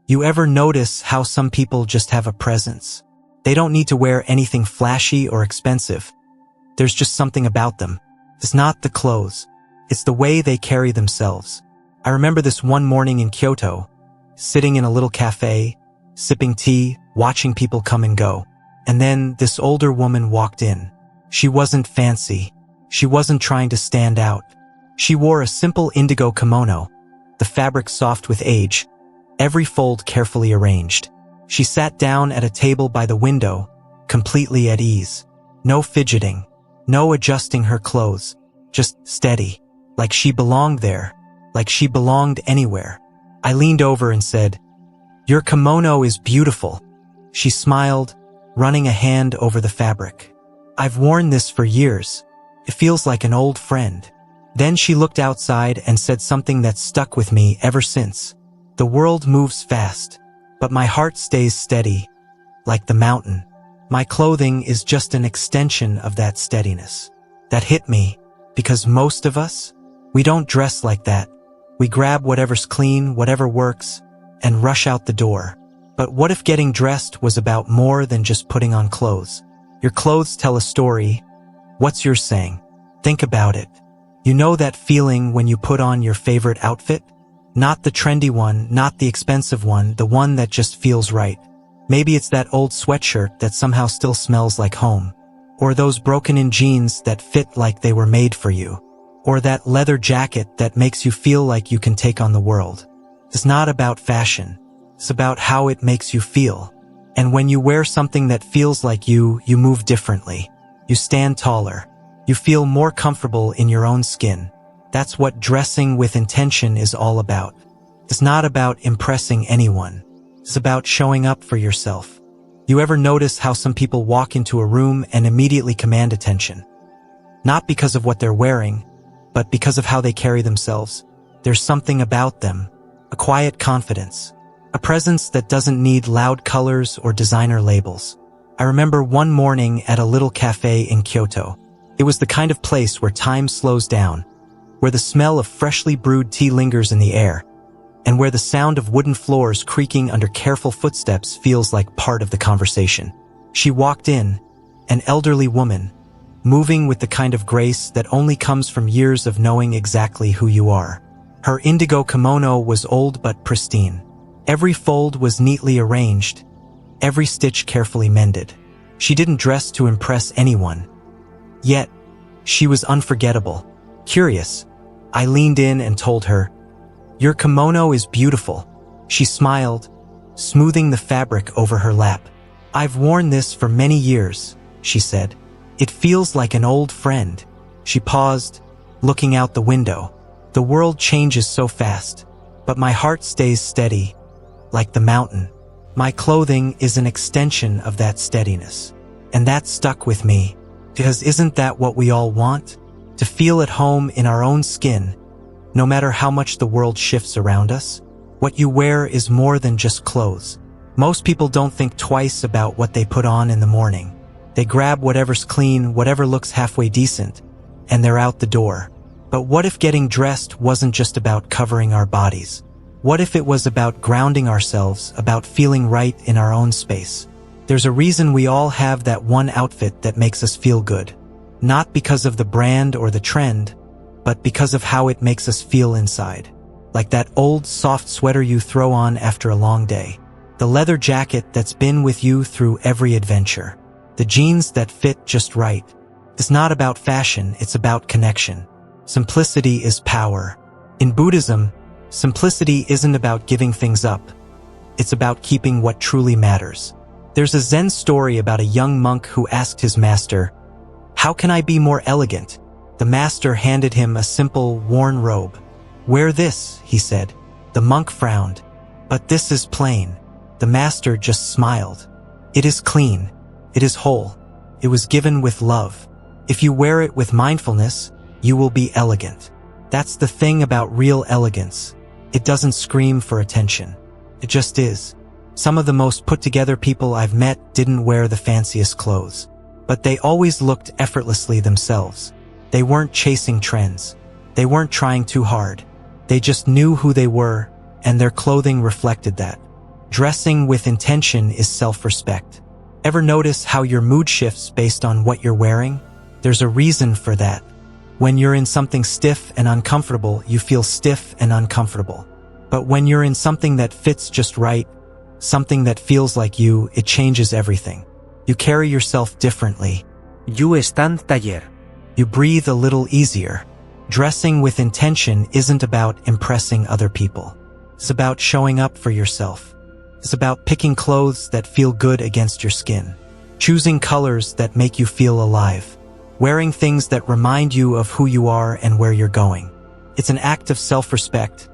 You ever notice how some people just have a presence? They don't need to wear anything flashy or expensive. There's just something about them. It's not the clothes. It's the way they carry themselves. I remember this one morning in Kyoto, sitting in a little cafe, sipping tea, watching people come and go. And then this older woman walked in. She wasn't fancy. She wasn't trying to stand out. She wore a simple indigo kimono, the fabric soft with age, every fold carefully arranged. She sat down at a table by the window, completely at ease. No fidgeting, no adjusting her clothes, just steady, like she belonged there, like she belonged anywhere. I leaned over and said, "Your kimono is beautiful." She smiled, running a hand over the fabric. "I've worn this for years. It feels like an old friend." Then she looked outside and said something that stuck with me ever since. "The world moves fast, but my heart stays steady, like the mountain." My clothing is just an extension of that steadiness. That hit me, because most of us, we don't dress like that. We grab whatever's clean, whatever works, and rush out the door. But what if getting dressed was about more than just putting on clothes? Your clothes tell a story. What's yours saying? Think about it. You know that feeling when you put on your favorite outfit? Not the trendy one, not the expensive one, the one that just feels right. Maybe it's that old sweatshirt that somehow still smells like home. Or those broken-in jeans that fit like they were made for you. Or that leather jacket that makes you feel like you can take on the world. It's not about fashion. It's about how it makes you feel. And when you wear something that feels like you move differently. You stand taller. You feel more comfortable in your own skin. That's what dressing with intention is all about. It's not about impressing anyone. It's about showing up for yourself. You ever notice how some people walk into a room and immediately command attention? Not because of what they're wearing, but because of how they carry themselves. There's something about them, a quiet confidence, a presence that doesn't need loud colors or designer labels. I remember one morning at a little cafe in Kyoto. It was the kind of place where time slows down, where the smell of freshly brewed tea lingers in the air, and where the sound of wooden floors creaking under careful footsteps feels like part of the conversation. She walked in, an elderly woman, moving with the kind of grace that only comes from years of knowing exactly who you are. Her indigo kimono was old but pristine. Every fold was neatly arranged, every stitch carefully mended. She didn't dress to impress anyone. Yet, she was unforgettable. Curious, I leaned in and told her, "Your kimono is beautiful." She smiled, smoothing the fabric over her lap. "I've worn this for many years," she said. "It feels like an old friend." She paused, looking out the window. The world changes so fast, but my heart stays steady, like the mountain. My clothing is an extension of that steadiness. And that stuck with me, because isn't that what we all want? To feel at home in our own skin, no matter how much the world shifts around us. What you wear is more than just clothes. Most people don't think twice about what they put on in the morning. They grab whatever's clean, whatever looks halfway decent, and they're out the door. But what if getting dressed wasn't just about covering our bodies? What if it was about grounding ourselves, about feeling right in our own space? There's a reason we all have that one outfit that makes us feel good. Not because of the brand or the trend, but because of how it makes us feel inside. Like that old soft sweater you throw on after a long day. The leather jacket that's been with you through every adventure. The jeans that fit just right. It's not about fashion, it's about connection. Simplicity is power. In Buddhism, simplicity isn't about giving things up. It's about keeping what truly matters. There's a Zen story about a young monk who asked his master, "How can I be more elegant?" The master handed him a simple, worn robe. "Wear this," he said. The monk frowned. "But this is plain." The master just smiled. "It is clean. It is whole. It was given with love. If you wear it with mindfulness, you will be elegant." That's the thing about real elegance. It doesn't scream for attention. It just is. Some of the most put-together people I've met didn't wear the fanciest clothes. But they always looked effortlessly themselves. They weren't chasing trends. They weren't trying too hard. They just knew who they were, and their clothing reflected that. Dressing with intention is self-respect. Ever notice how your mood shifts based on what you're wearing? There's a reason for that. When you're in something stiff and uncomfortable, you feel stiff and uncomfortable. But when you're in something that fits just right, something that feels like you, it changes everything. You carry yourself differently. You están taller. You breathe a little easier. Dressing with intention isn't about impressing other people. It's about showing up for yourself. It's about picking clothes that feel good against your skin. Choosing colors that make you feel alive. Wearing things that remind you of who you are and where you're going. It's an act of self-respect,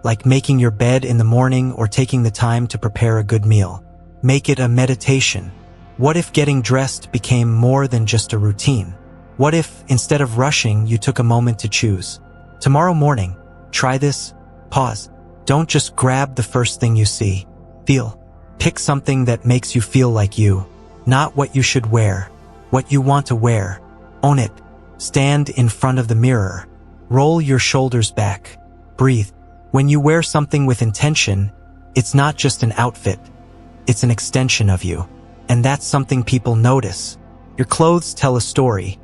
like making your bed in the morning or taking the time to prepare a good meal. Make it a meditation. What if getting dressed became more than just a routine? What if, instead of rushing, you took a moment to choose? Tomorrow morning, try this. Pause. Don't just grab the first thing you see. Feel. Pick something that makes you feel like you. Not what you should wear. What you want to wear. Own it. Stand in front of the mirror. Roll your shoulders back. Breathe. When you wear something with intention, it's not just an outfit. It's an extension of you. And that's something people notice. Your clothes tell a story.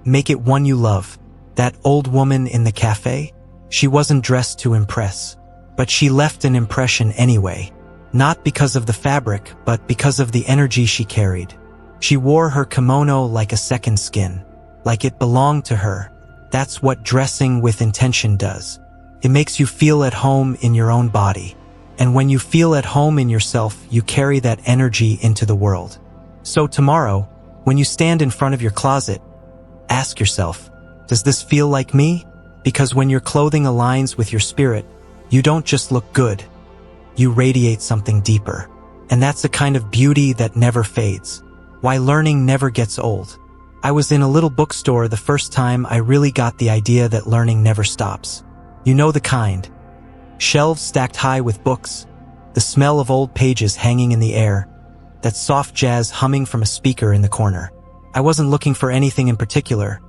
Make it one you love. That old woman in the cafe? She wasn't dressed to impress. But she left an impression anyway. Not because of the fabric, but because of the energy she carried. She wore her kimono like a second skin. Like it belonged to her. That's what dressing with intention does. It makes you feel at home in your own body. And when you feel at home in yourself, you carry that energy into the world. So tomorrow, when you stand in front of your closet, ask yourself, does this feel like me? Because when your clothing aligns with your spirit, you don't just look good. You radiate something deeper. And that's the kind of beauty that never fades. Why learning never gets old. I was in a little bookstore the first time I really got the idea that learning never stops. You know the kind. Shelves stacked high with books, the smell of old pages hanging in the air, that soft jazz humming from a speaker in the corner. I wasn't looking for anything in particular,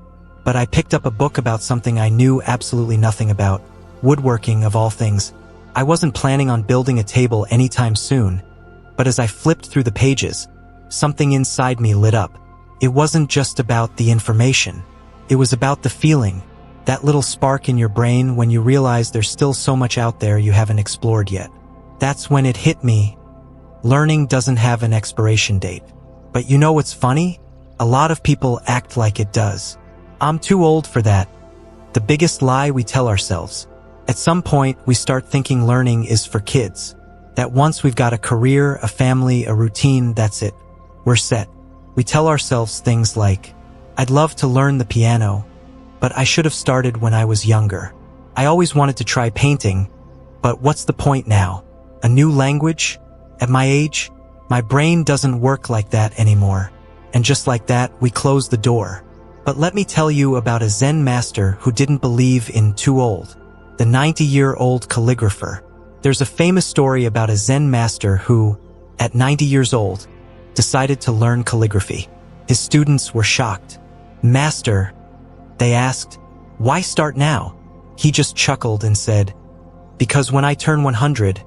but I picked up a book about something I knew absolutely nothing about, woodworking of all things. I wasn't planning on building a table anytime soon, but as I flipped through the pages, something inside me lit up. It wasn't just about the information. It was about the feeling, that little spark in your brain when you realize there's still so much out there you haven't explored yet. That's when it hit me. Learning doesn't have an expiration date. But you know what's funny? A lot of people act like it does. I'm too old for that. The biggest lie we tell ourselves. At some point, we start thinking learning is for kids. That once we've got a career, a family, a routine, that's it. We're set. We tell ourselves things like, I'd love to learn the piano, but I should have started when I was younger. I always wanted to try painting, but what's the point now? A new language? At my age, my brain doesn't work like that anymore. And just like that, we close the door. But let me tell you about a Zen master who didn't believe in too old. The 90-year-old calligrapher. There's a famous story about a Zen master who, at 90 years old, decided to learn calligraphy. His students were shocked. Master, they asked, why start now? He just chuckled and said, because when I turn 100,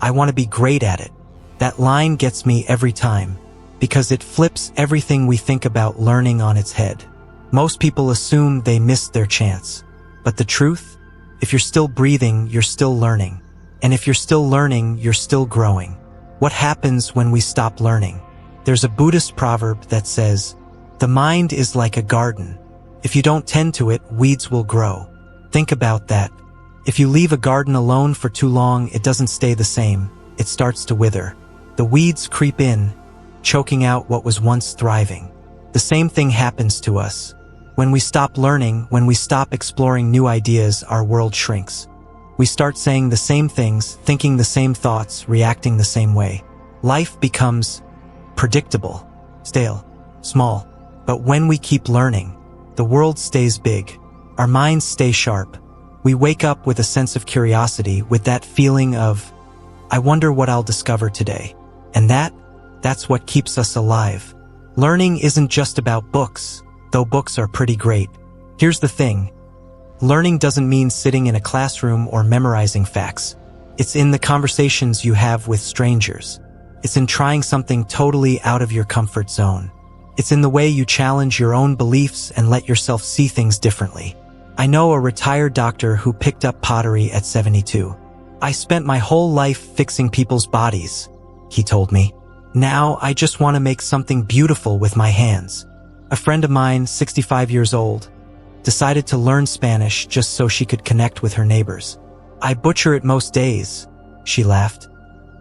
I want to be great at it. That line gets me every time, because it flips everything we think about learning on its head. Most people assume they missed their chance. But the truth? If you're still breathing, you're still learning. And if you're still learning, you're still growing. What happens when we stop learning? There's a Buddhist proverb that says, the mind is like a garden. If you don't tend to it, weeds will grow. Think about that. If you leave a garden alone for too long, it doesn't stay the same. It starts to wither. The weeds creep in, choking out what was once thriving. The same thing happens to us. When we stop learning, when we stop exploring new ideas, our world shrinks. We start saying the same things, thinking the same thoughts, reacting the same way. Life becomes predictable, stale, small. But when we keep learning, the world stays big. Our minds stay sharp. We wake up with a sense of curiosity, with that feeling of, I wonder what I'll discover today. And that's what keeps us alive. Learning isn't just about books, though books are pretty great. Here's the thing. Learning doesn't mean sitting in a classroom or memorizing facts. It's in the conversations you have with strangers. It's in trying something totally out of your comfort zone. It's in the way you challenge your own beliefs and let yourself see things differently. I know a retired doctor who picked up pottery at 72. "I spent my whole life fixing people's bodies," he told me. "Now I just want to make something beautiful with my hands." A friend of mine, 65 years old, decided to learn Spanish just so she could connect with her neighbors. "I butcher it most days," she laughed.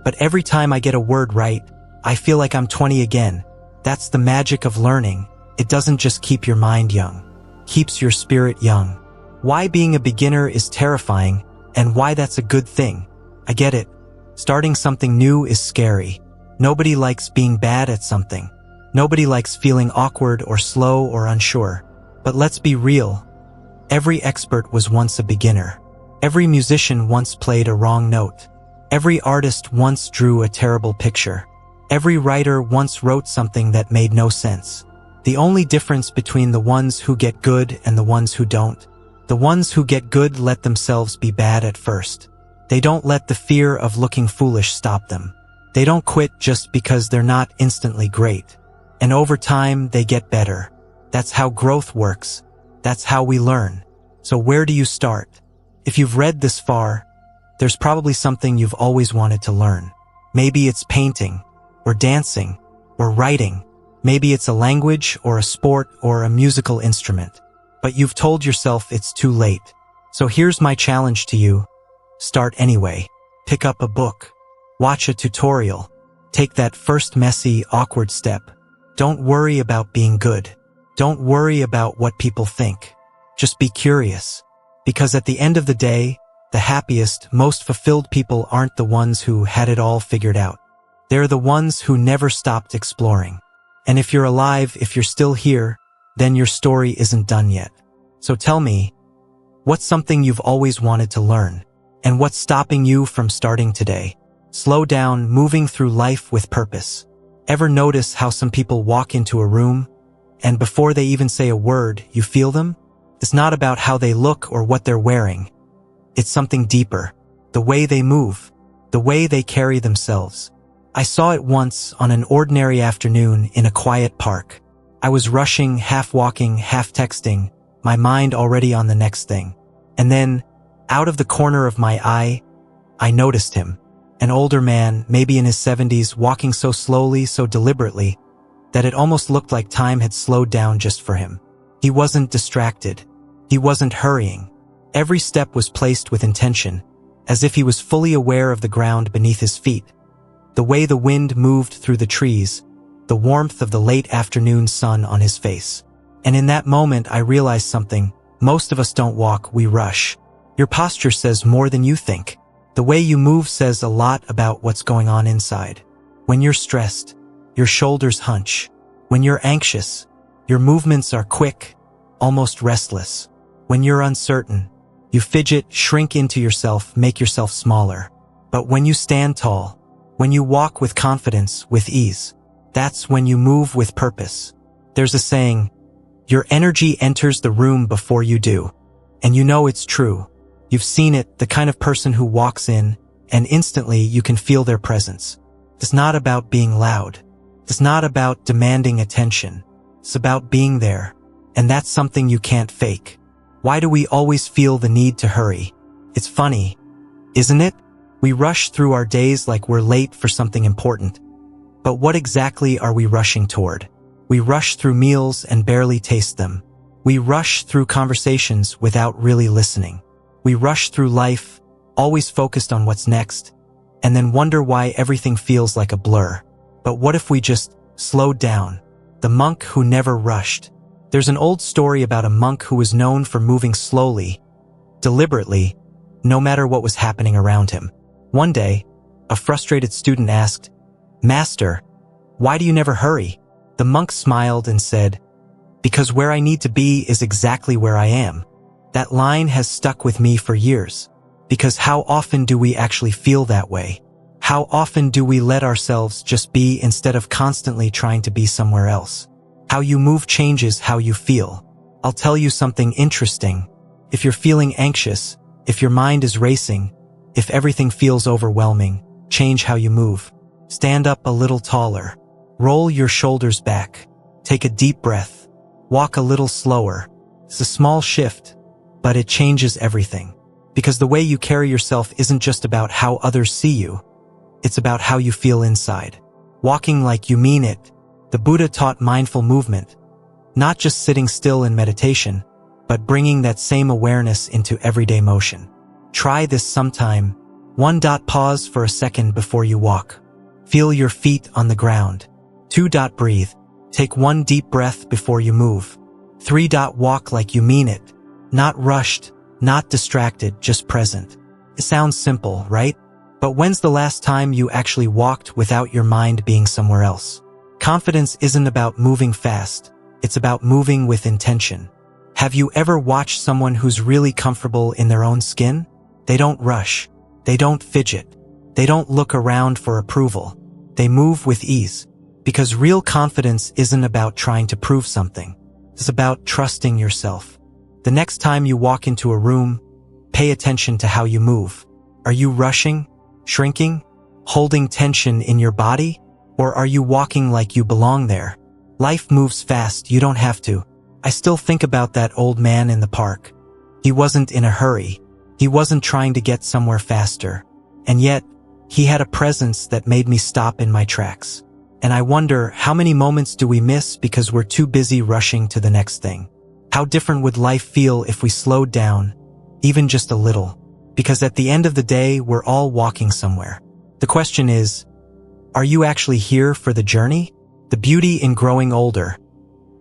"But every time I get a word right, I feel like I'm 20 again." That's the magic of learning. It doesn't just keep your mind young. It keeps your spirit young. Why being a beginner is terrifying, and why that's a good thing. I get it. Starting something new is scary. Nobody likes being bad at something. Nobody likes feeling awkward or slow or unsure. But let's be real. Every expert was once a beginner. Every musician once played a wrong note. Every artist once drew a terrible picture. Every writer once wrote something that made no sense. The only difference between the ones who get good and the ones who don't, the ones who get good let themselves be bad at first. They don't let the fear of looking foolish stop them. They don't quit just because they're not instantly great. And over time, they get better. That's how growth works. That's how we learn. So where do you start? If you've read this far, there's probably something you've always wanted to learn. Maybe it's painting, or dancing, or writing. Maybe it's a language, or a sport, or a musical instrument. But you've told yourself it's too late. So here's my challenge to you. Start anyway. Pick up a book. Watch a tutorial. Take that first messy, awkward step. Don't worry about being good. Don't worry about what people think. Just be curious. Because at the end of the day, the happiest, most fulfilled people aren't the ones who had it all figured out. They're the ones who never stopped exploring. And if you're alive, if you're still here, then your story isn't done yet. So tell me, what's something you've always wanted to learn? And what's stopping you from starting today? Slow down, moving through life with purpose. Ever notice how some people walk into a room, and before they even say a word, you feel them? It's not about how they look or what they're wearing. It's something deeper. The way they move. The way they carry themselves. I saw it once on an ordinary afternoon in a quiet park. I was rushing, half walking, half texting, my mind already on the next thing. And then, out of the corner of my eye, I noticed him. An older man, maybe in his 70s, walking so slowly, so deliberately, that it almost looked like time had slowed down just for him. He wasn't distracted. He wasn't hurrying. Every step was placed with intention, as if he was fully aware of the ground beneath his feet. The way the wind moved through the trees, the warmth of the late afternoon sun on his face. And in that moment, I realized something. Most of us don't walk, we rush. Your posture says more than you think. The way you move says a lot about what's going on inside. When you're stressed, your shoulders hunch. When you're anxious, your movements are quick, almost restless. When you're uncertain, you fidget, shrink into yourself, make yourself smaller. But when you stand tall, when you walk with confidence, with ease, that's when you move with purpose. There's a saying, your energy enters the room before you do. And you know it's true. You've seen it, the kind of person who walks in, and instantly you can feel their presence. It's not about being loud. It's not about demanding attention. It's about being there. And that's something you can't fake. Why do we always feel the need to hurry? It's funny, isn't it? We rush through our days like we're late for something important. But what exactly are we rushing toward? We rush through meals and barely taste them. We rush through conversations without really listening. We rush through life, always focused on what's next, and then wonder why everything feels like a blur. But what if we just slowed down? The monk who never rushed. There's an old story about a monk who was known for moving slowly, deliberately, no matter what was happening around him. One day, a frustrated student asked, "Master, why do you never hurry?" The monk smiled and said, "Because where I need to be is exactly where I am." That line has stuck with me for years. Because how often do we actually feel that way? How often do we let ourselves just be instead of constantly trying to be somewhere else? How you move changes how you feel. I'll tell you something interesting. If you're feeling anxious, if your mind is racing, If everything feels overwhelming, change how you move. Stand up a little taller. Roll your shoulders back. Take a deep breath. Walk a little slower. It's a small shift, but it changes everything. Because the way you carry yourself isn't just about how others see you. It's about how you feel inside. Walking like you mean it. The Buddha taught mindful movement, not just sitting still in meditation, but bringing that same awareness into everyday motion. Try this sometime. 1. Pause for a second before you walk. Feel your feet on the ground. 2. Breathe. Take 1 deep breath before you move. 3. Walk like you mean it. Not rushed, not distracted, just present. It sounds simple, right? But when's the last time you actually walked without your mind being somewhere else? Confidence isn't about moving fast. It's about moving with intention. Have you ever watched someone who's really comfortable in their own skin? They don't rush. They don't fidget. They don't look around for approval. They move with ease. Because real confidence isn't about trying to prove something. It's about trusting yourself. The next time you walk into a room, pay attention to how you move. Are you rushing, shrinking, holding tension in your body? Or are you walking like you belong there? Life moves fast, you don't have to. I still think about that old man in the park. He wasn't in a hurry. He wasn't trying to get somewhere faster. And yet, he had a presence that made me stop in my tracks. And I wonder, how many moments do we miss because we're too busy rushing to the next thing? How different would life feel if we slowed down, even just a little? Because at the end of the day, we're all walking somewhere. The question is, are you actually here for the journey? The beauty in growing older.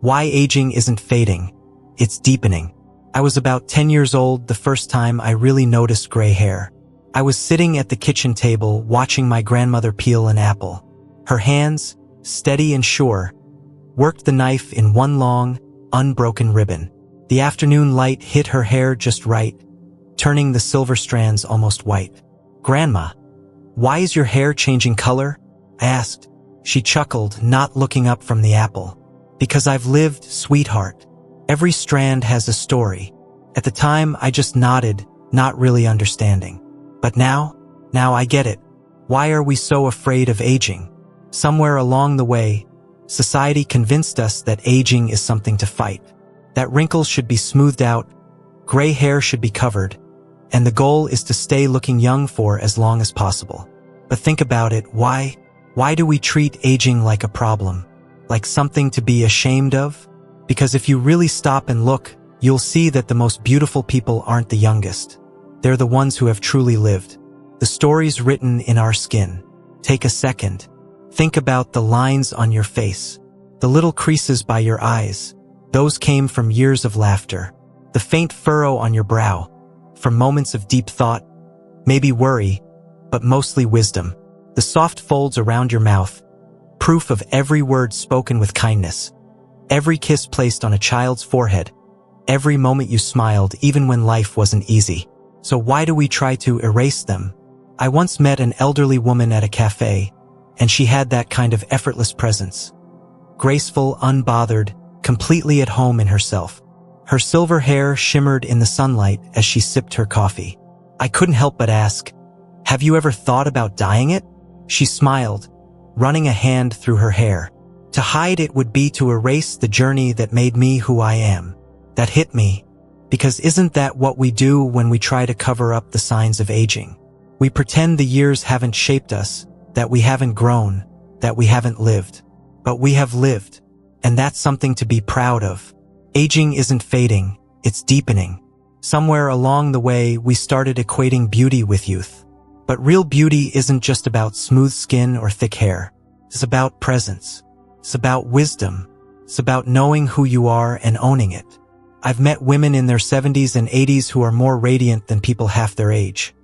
Why aging isn't fading, it's deepening. I was about 10 years old the first time I really noticed gray hair. I was sitting at the kitchen table watching my grandmother peel an apple. Her hands, steady and sure, worked the knife in one long, unbroken ribbon. The afternoon light hit her hair just right, turning the silver strands almost white. "Grandma, why is your hair changing color?" I asked. She chuckled, not looking up from the apple. "Because I've lived, sweetheart. Every strand has a story." At the time, I just nodded, not really understanding. But now I get it. Why are we so afraid of aging? Somewhere along the way, society convinced us that aging is something to fight. That wrinkles should be smoothed out, gray hair should be covered, and the goal is to stay looking young for as long as possible. But think about it, why? Why do we treat aging like a problem? Like something to be ashamed of? Because if you really stop and look, you'll see that the most beautiful people aren't the youngest. They're the ones who have truly lived. The stories written in our skin. Take a second. Think about the lines on your face. The little creases by your eyes. Those came from years of laughter. The faint furrow on your brow. From moments of deep thought. Maybe worry, but mostly wisdom. The soft folds around your mouth. Proof of every word spoken with kindness. Every kiss placed on a child's forehead. Every moment you smiled even when life wasn't easy. So why do we try to erase them? I once met an elderly woman at a cafe, and she had that kind of effortless presence. Graceful, unbothered, completely at home in herself. Her silver hair shimmered in the sunlight as she sipped her coffee. I couldn't help but ask, "Have you ever thought about dyeing it?" She smiled, running a hand through her hair. To hide it would be to erase the journey that made me who I am. That hit me, because isn't that what we do when we try to cover up the signs of aging? We pretend the years haven't shaped us, that we haven't grown, that we haven't lived. But we have lived, and that's something to be proud of. Aging isn't fading, it's deepening. Somewhere along the way, we started equating beauty with youth. But real beauty isn't just about smooth skin or thick hair. It's about presence. It's about wisdom. It's about knowing who you are and owning it. I've met women in their 70s and 80s who are more radiant than people half their age.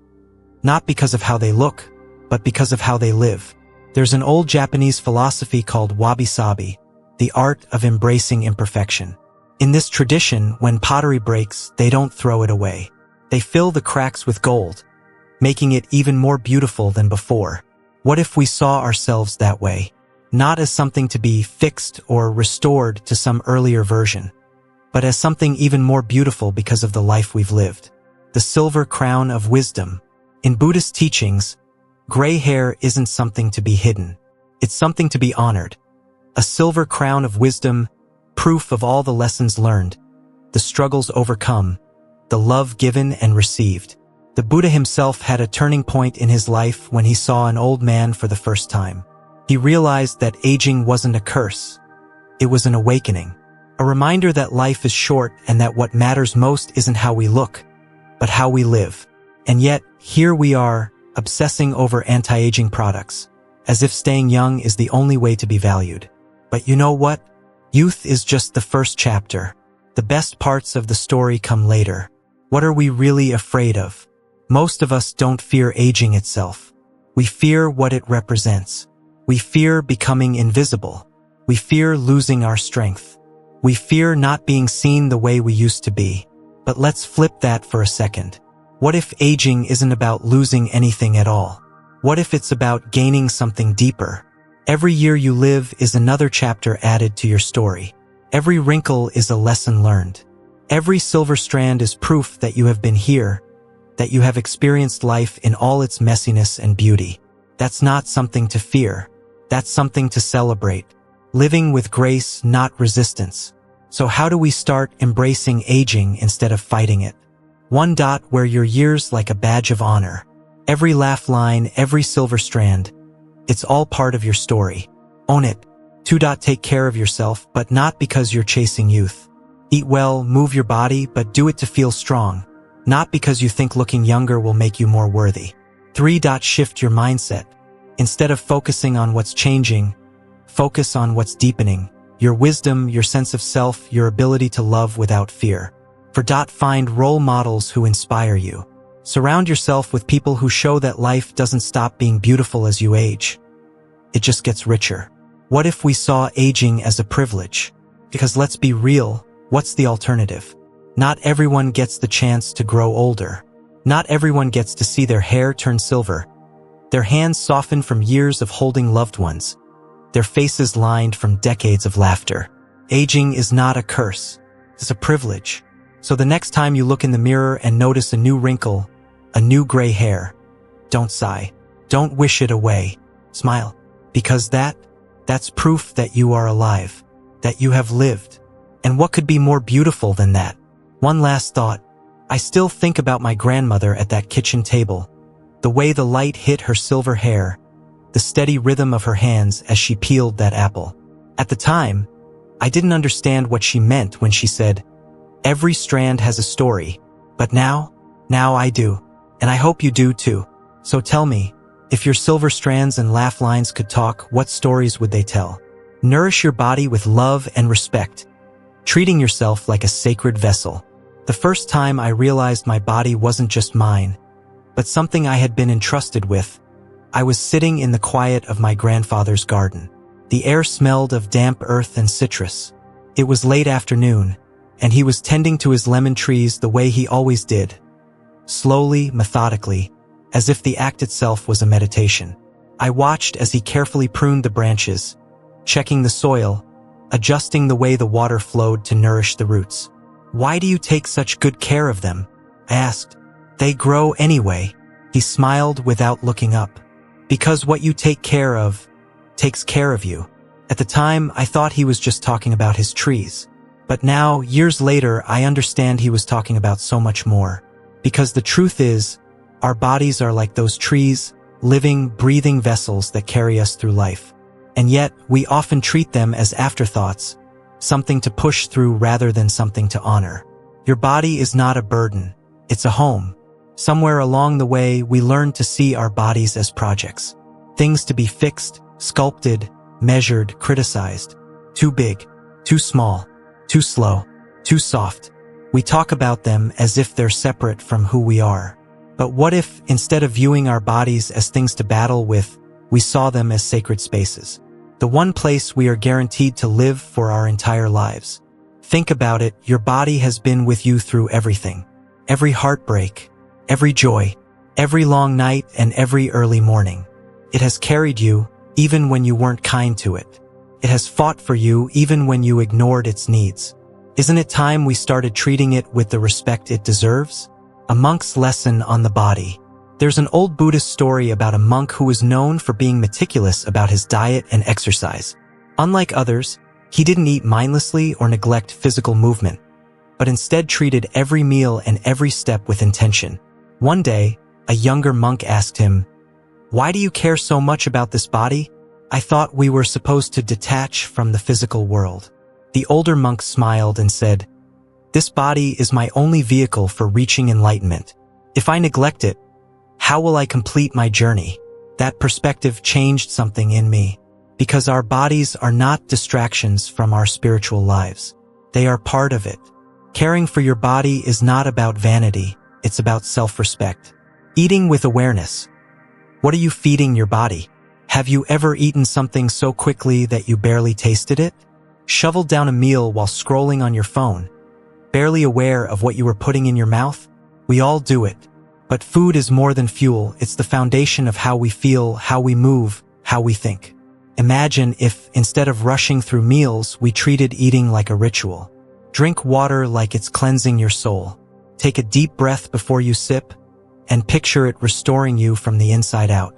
Not because of how they look, but because of how they live. There's an old Japanese philosophy called wabi-sabi, the art of embracing imperfection. In this tradition, when pottery breaks, they don't throw it away. They fill the cracks with gold, making it even more beautiful than before. What if we saw ourselves that way? Not as something to be fixed or restored to some earlier version, but as something even more beautiful because of the life we've lived. The silver crown of wisdom. In Buddhist teachings, gray hair isn't something to be hidden. It's something to be honored. A silver crown of wisdom, proof of all the lessons learned, the struggles overcome, the love given and received. The Buddha himself had a turning point in his life when he saw an old man for the first time. He realized that aging wasn't a curse. It was an awakening. A reminder that life is short and that what matters most isn't how we look, but how we live. And yet, here we are, obsessing over anti-aging products, as if staying young is the only way to be valued. But you know what? Youth is just the first chapter. The best parts of the story come later. What are we really afraid of? Most of us don't fear aging itself. We fear what it represents. We fear becoming invisible. We fear losing our strength. We fear not being seen the way we used to be. But let's flip that for a second. What if aging isn't about losing anything at all? What if it's about gaining something deeper? Every year you live is another chapter added to your story. Every wrinkle is a lesson learned. Every silver strand is proof that you have been here, that you have experienced life in all its messiness and beauty. That's not something to fear. That's something to celebrate. Living with grace, not resistance. So how do we start embracing aging instead of fighting it? 1. Wear your years like a badge of honor. Every laugh line, every silver strand. It's all part of your story. Own it. 2. Take care of yourself, but not because you're chasing youth. Eat well, move your body, but do it to feel strong. Not because you think looking younger will make you more worthy. 3. Shift your mindset. Instead of focusing on what's changing, focus on what's deepening. Your wisdom, your sense of self, your ability to love without fear. 4. Find role models who inspire you. Surround yourself with people who show that life doesn't stop being beautiful as you age. It just gets richer. What if we saw aging as a privilege? Because let's be real, what's the alternative? Not everyone gets the chance to grow older. Not everyone gets to see their hair turn silver, their hands soften from years of holding loved ones, their faces lined from decades of laughter. Aging is not a curse. It's a privilege. So the next time you look in the mirror and notice a new wrinkle, a new gray hair, don't sigh. Don't wish it away. Smile. Because that's proof that you are alive, that you have lived. And what could be more beautiful than that? One last thought. I still think about my grandmother at that kitchen table, the way the light hit her silver hair, the steady rhythm of her hands as she peeled that apple. At the time, I didn't understand what she meant when she said, "Every strand has a story," but now I do. And I hope you do too. So tell me, if your silver strands and laugh lines could talk, what stories would they tell? Nourish your body with love and respect, treating yourself like a sacred vessel. The first time I realized my body wasn't just mine, but something I had been entrusted with, I was sitting in the quiet of my grandfather's garden. The air smelled of damp earth and citrus. It was late afternoon, and he was tending to his lemon trees the way he always did, slowly, methodically, as if the act itself was a meditation. I watched as he carefully pruned the branches, checking the soil, adjusting the way the water flowed to nourish the roots. "Why do you take such good care of them?" I asked. "They grow anyway." He smiled without looking up. "Because what you take care of takes care of you." At the time, I thought he was just talking about his trees. But now, years later, I understand he was talking about so much more. Because the truth is, our bodies are like those trees, living, breathing vessels that carry us through life. And yet, we often treat them as afterthoughts, something to push through rather than something to honor. Your body is not a burden, it's a home. Somewhere along the way, we learn to see our bodies as projects. Things to be fixed, sculpted, measured, criticized. Too big, too small, too slow, too soft. We talk about them as if they're separate from who we are. But what if, instead of viewing our bodies as things to battle with, we saw them as sacred spaces? The one place we are guaranteed to live for our entire lives. Think about it, your body has been with you through everything. Every heartbreak, every joy, every long night, and every early morning. It has carried you, even when you weren't kind to it. It has fought for you, even when you ignored its needs. Isn't it time we started treating it with the respect it deserves? A monk's lesson on the body. There's an old Buddhist story about a monk who was known for being meticulous about his diet and exercise. Unlike others, he didn't eat mindlessly or neglect physical movement, but instead treated every meal and every step with intention. One day, a younger monk asked him, "Why do you care so much about this body? I thought we were supposed to detach from the physical world." The older monk smiled and said, "This body is my only vehicle for reaching enlightenment. If I neglect it, how will I complete my journey?" That perspective changed something in me, because our bodies are not distractions from our spiritual lives. They are part of it. Caring for your body is not about vanity, it's about self-respect. Eating with awareness. What are you feeding your body? Have you ever eaten something so quickly that you barely tasted it? Shoveled down a meal while scrolling on your phone, barely aware of what you were putting in your mouth? We all do it. But food is more than fuel, it's the foundation of how we feel, how we move, how we think. Imagine if, instead of rushing through meals, we treated eating like a ritual. Drink water like it's cleansing your soul. Take a deep breath before you sip, and picture it restoring you from the inside out.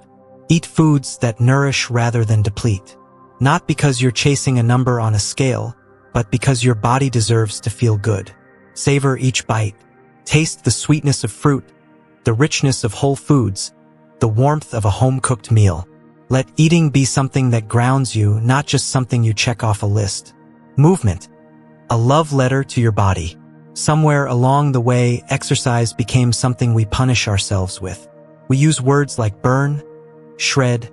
Eat foods that nourish rather than deplete. Not because you're chasing a number on a scale, but because your body deserves to feel good. Savor each bite. Taste the sweetness of fruit, the richness of whole foods, the warmth of a home-cooked meal. Let eating be something that grounds you, not just something you check off a list. Movement. A love letter to your body. Somewhere along the way, exercise became something we punish ourselves with. We use words like burn, shred,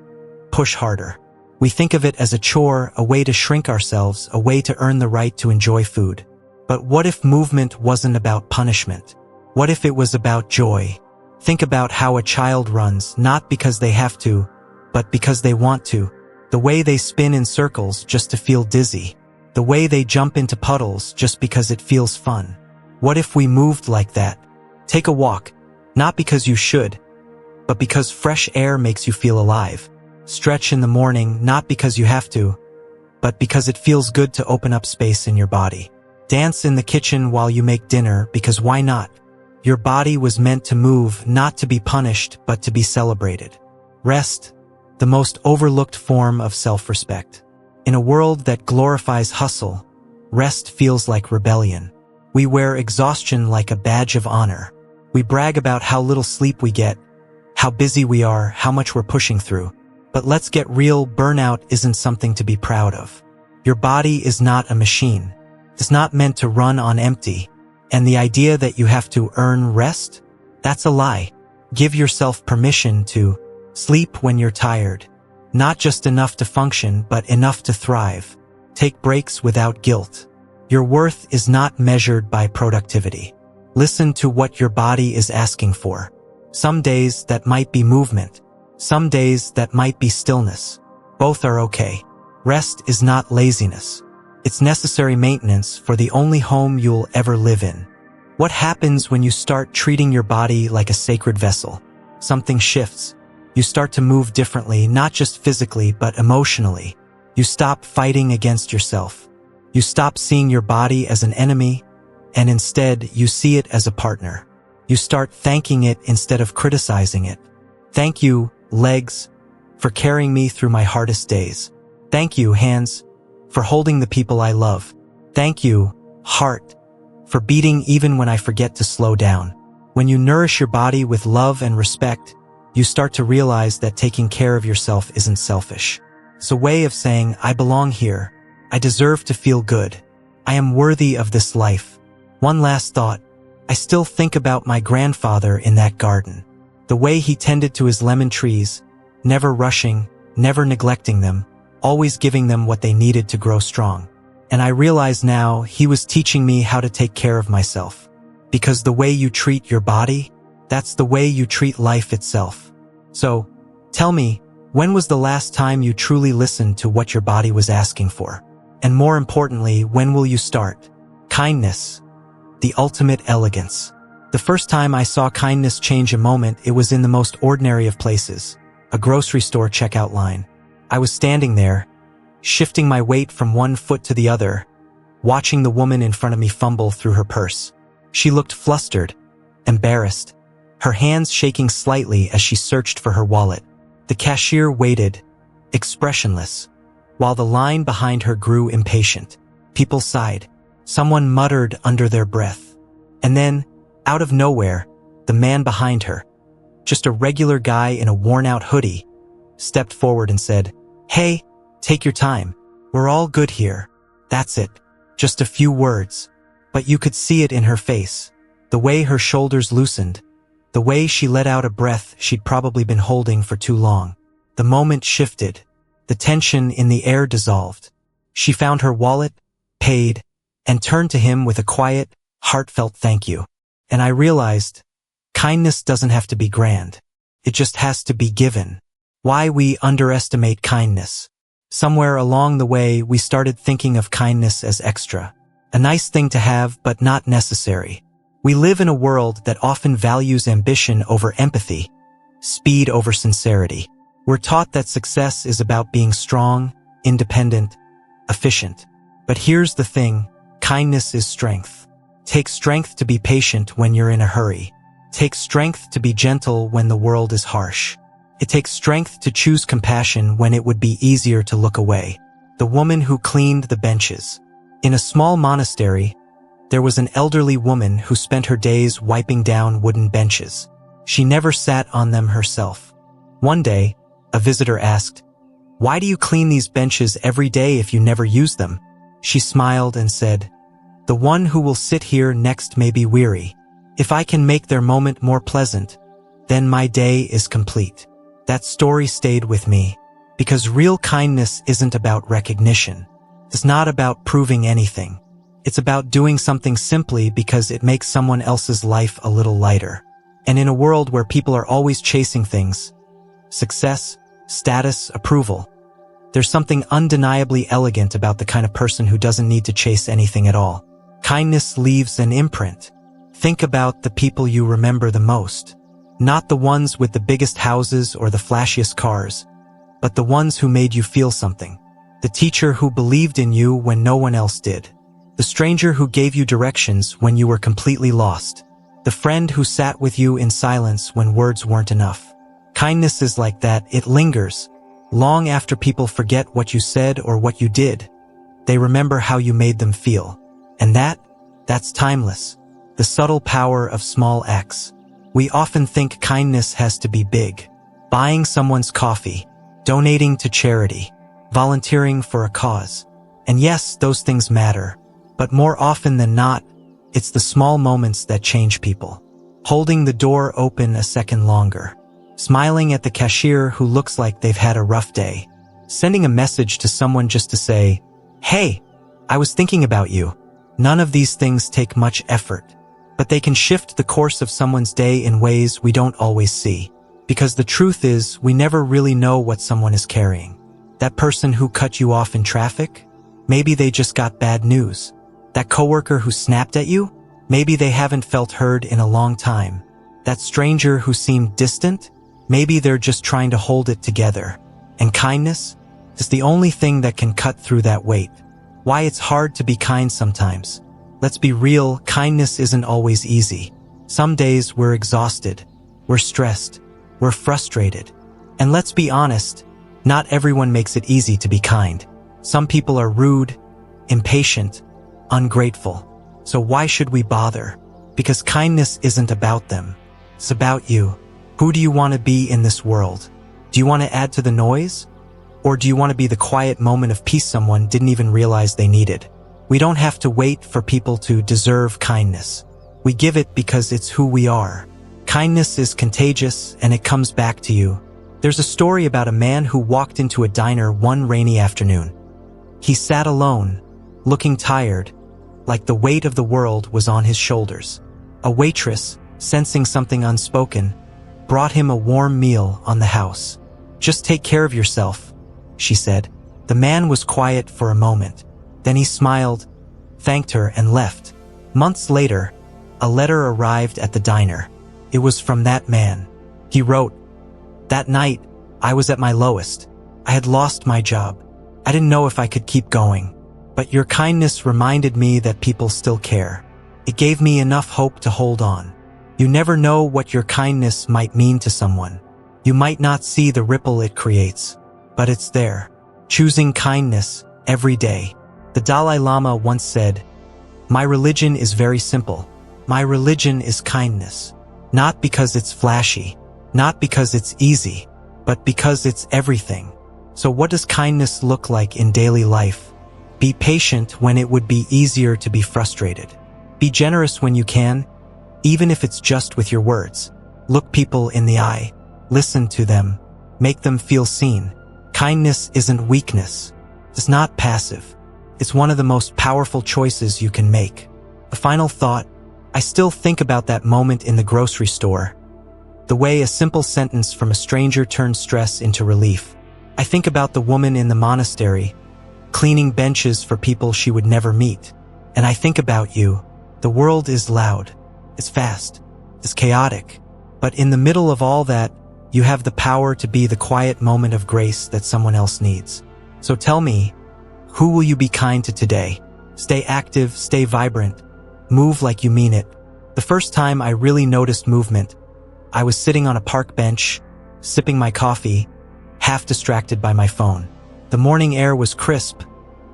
push harder. We think of it as a chore, a way to shrink ourselves, a way to earn the right to enjoy food. But what if movement wasn't about punishment? What if it was about joy? Think about how a child runs, not because they have to, but because they want to. The way they spin in circles just to feel dizzy. The way they jump into puddles just because it feels fun. What if we moved like that? Take a walk, not because you should, but because fresh air makes you feel alive. Stretch in the morning, not because you have to, but because it feels good to open up space in your body. Dance in the kitchen while you make dinner, because why not? Your body was meant to move, not to be punished, but to be celebrated. Rest, the most overlooked form of self-respect. In a world that glorifies hustle, rest feels like rebellion. We wear exhaustion like a badge of honor. We brag about how little sleep we get, how busy we are, how much we're pushing through. But let's get real, burnout isn't something to be proud of. Your body is not a machine. It's not meant to run on empty. And the idea that you have to earn rest? That's a lie. Give yourself permission to sleep when you're tired. Not just enough to function, but enough to thrive. Take breaks without guilt. Your worth is not measured by productivity. Listen to what your body is asking for. Some days that might be movement. Some days that might be stillness. Both are okay. Rest is not laziness. It's necessary maintenance for the only home you'll ever live in. What happens when you start treating your body like a sacred vessel? Something shifts. You start to move differently, not just physically, but emotionally. You stop fighting against yourself. You stop seeing your body as an enemy, and instead you see it as a partner. You start thanking it instead of criticizing it. Thank you, legs, for carrying me through my hardest days. Thank you, hands, for holding the people I love. Thank you, heart, for beating even when I forget to slow down. When you nourish your body with love and respect, you start to realize that taking care of yourself isn't selfish. It's a way of saying, I belong here. I deserve to feel good. I am worthy of this life. One last thought. I still think about my grandfather in that garden. The way he tended to his lemon trees, never rushing, never neglecting them, always giving them what they needed to grow strong. And I realize now he was teaching me how to take care of myself. Because the way you treat your body, that's the way you treat life itself. So, tell me, when was the last time you truly listened to what your body was asking for? And more importantly, when will you start? Kindness, the ultimate elegance. The first time I saw kindness change a moment, it was in the most ordinary of places, a grocery store checkout line. I was standing there, shifting my weight from one foot to the other, watching the woman in front of me fumble through her purse. She looked flustered, embarrassed, her hands shaking slightly as she searched for her wallet. The cashier waited, expressionless, while the line behind her grew impatient. People sighed. Someone muttered under their breath. And then, out of nowhere, the man behind her, just a regular guy in a worn-out hoodie, stepped forward and said, "Hey, take your time. We're all good here." That's it. Just a few words. But you could see it in her face. The way her shoulders loosened. The way she let out a breath she'd probably been holding for too long. The moment shifted. The tension in the air dissolved. She found her wallet, paid, and turned to him with a quiet, heartfelt thank you. And I realized, kindness doesn't have to be grand. It just has to be given. Why we underestimate kindness. Somewhere along the way, we started thinking of kindness as extra. A nice thing to have, but not necessary. We live in a world that often values ambition over empathy, speed over sincerity. We're taught that success is about being strong, independent, efficient. But here's the thing, kindness is strength. Take strength to be patient when you're in a hurry. Take strength to be gentle when the world is harsh. It takes strength to choose compassion when it would be easier to look away. The woman who cleaned the benches. In a small monastery, there was an elderly woman who spent her days wiping down wooden benches. She never sat on them herself. One day, a visitor asked, "Why do you clean these benches every day if you never use them?" She smiled and said, "The one who will sit here next may be weary. If I can make their moment more pleasant, then my day is complete." That story stayed with me, because real kindness isn't about recognition. It's not about proving anything. It's about doing something simply because it makes someone else's life a little lighter. And in a world where people are always chasing things, success, status, approval, there's something undeniably elegant about the kind of person who doesn't need to chase anything at all. Kindness leaves an imprint. Think about the people you remember the most. Not the ones with the biggest houses or the flashiest cars, but the ones who made you feel something. The teacher who believed in you when no one else did. The stranger who gave you directions when you were completely lost. The friend who sat with you in silence when words weren't enough. Kindness is like that, it lingers. Long after people forget what you said or what you did, they remember how you made them feel. And that's timeless. The subtle power of small acts. We often think kindness has to be big. Buying someone's coffee, donating to charity, volunteering for a cause. And yes, those things matter. But more often than not, it's the small moments that change people. Holding the door open a second longer. Smiling at the cashier who looks like they've had a rough day. Sending a message to someone just to say, "Hey, I was thinking about you." None of these things take much effort, but they can shift the course of someone's day in ways we don't always see. Because the truth is, we never really know what someone is carrying. That person who cut you off in traffic? Maybe they just got bad news. That coworker who snapped at you? Maybe they haven't felt heard in a long time. That stranger who seemed distant? Maybe they're just trying to hold it together. And kindness is the only thing that can cut through that weight. Why it's hard to be kind sometimes. Let's be real, kindness isn't always easy. Some days we're exhausted, we're stressed, we're frustrated. And let's be honest, not everyone makes it easy to be kind. Some people are rude, impatient, ungrateful. So why should we bother? Because kindness isn't about them. It's about you. Who do you want to be in this world? Do you want to add to the noise? Or do you want to be the quiet moment of peace someone didn't even realize they needed? We don't have to wait for people to deserve kindness. We give it because it's who we are. Kindness is contagious and it comes back to you. There's a story about a man who walked into a diner one rainy afternoon. He sat alone, looking tired, like the weight of the world was on his shoulders. A waitress, sensing something unspoken, brought him a warm meal on the house. "Just take care of yourself," she said. The man was quiet for a moment. Then he smiled, thanked her, and left. Months later, a letter arrived at the diner. It was from that man. He wrote, "That night, I was at my lowest. I had lost my job. I didn't know if I could keep going. But your kindness reminded me that people still care. It gave me enough hope to hold on. You never know what your kindness might mean to someone. You might not see the ripple it creates, but it's there. Choosing kindness every day. The Dalai Lama once said, "My religion is very simple. My religion is kindness. Not because it's flashy, not because it's easy, but because it's everything." So what does kindness look like in daily life? Be patient when it would be easier to be frustrated. Be generous when you can, even if it's just with your words. Look people in the eye. Listen to them. Make them feel seen. Kindness isn't weakness. It's not passive. It's one of the most powerful choices you can make. A final thought. I still think about that moment in the grocery store. The way a simple sentence from a stranger turned stress into relief. I think about the woman in the monastery, cleaning benches for people she would never meet. And I think about you. The world is loud. It's fast. It's chaotic. But in the middle of all that, you have the power to be the quiet moment of grace that someone else needs. So tell me, who will you be kind to today? Stay active, stay vibrant, move like you mean it. The first time I really noticed movement, I was sitting on a park bench, sipping my coffee, half distracted by my phone. The morning air was crisp,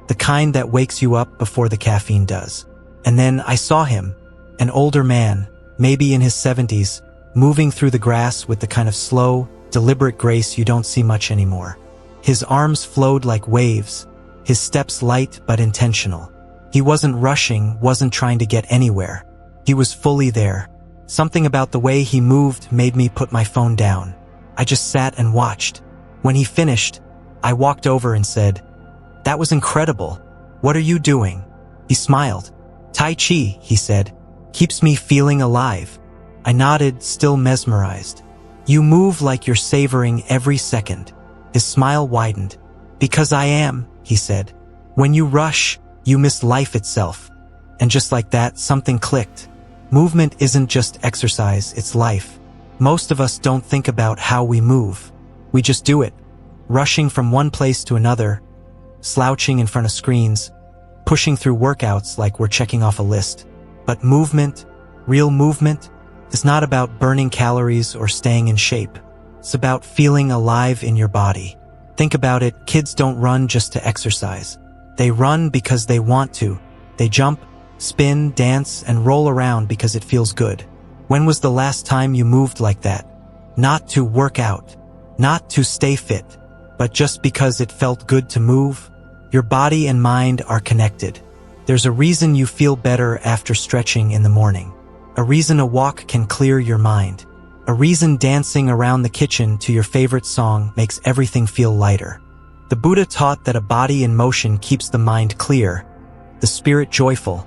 the kind that wakes you up before the caffeine does. And then I saw him, an older man, maybe in his 70s, moving through the grass with the kind of slow, deliberate grace you don't see much anymore. His arms flowed like waves, his steps light but intentional. He wasn't rushing, wasn't trying to get anywhere. He was fully there. Something about the way he moved made me put my phone down. I just sat and watched. When he finished, I walked over and said, "That was incredible. What are you doing?" He smiled. "Tai Chi," he said, "keeps me feeling alive." I nodded, still mesmerized. "You move like you're savoring every second." His smile widened. "Because I am," he said. "When you rush, you miss life itself." And just like that, something clicked. Movement isn't just exercise, it's life. Most of us don't think about how we move. We just do it, rushing from one place to another, slouching in front of screens, pushing through workouts like we're checking off a list. But movement, real movement, is not about burning calories or staying in shape. It's about feeling alive in your body. Think about it, kids don't run just to exercise. They run because they want to. They jump, spin, dance, and roll around because it feels good. When was the last time you moved like that? Not to work out, not to stay fit, but just because it felt good to move. Your body and mind are connected. There's a reason you feel better after stretching in the morning. A reason a walk can clear your mind. A reason dancing around the kitchen to your favorite song makes everything feel lighter. The Buddha taught that a body in motion keeps the mind clear, the spirit joyful,